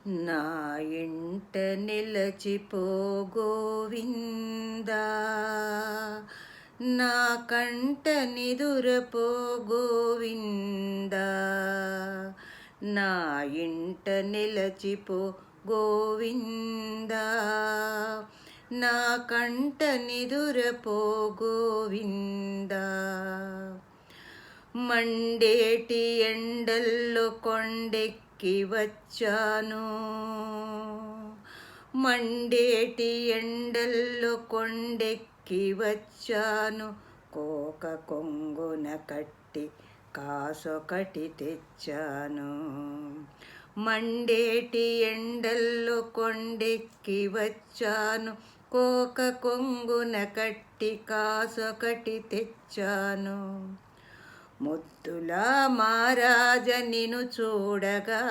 నా ఇంట నిలచిపో గోవిందా, నా కంట నిదురపో గోవిందా, నా ఇంట నిలచిపో గోవిందా, నా కంట నిదురపో గోవిందా. మండేటి ఎండల్లో కొండెక్కి వచ్చాను, మండేటి ఎండల్లో కొండెక్కి వచ్చాను, కోక కొంగున కట్టి కాసొకటి తెచ్చాను. మండేటి ఎండల్లో కొండెక్కి వచ్చాను, కోక కొంగున కట్టి కాసొకటి తెచ్చాను. ముద్దులా మహారాజ నిన్ను చూడగా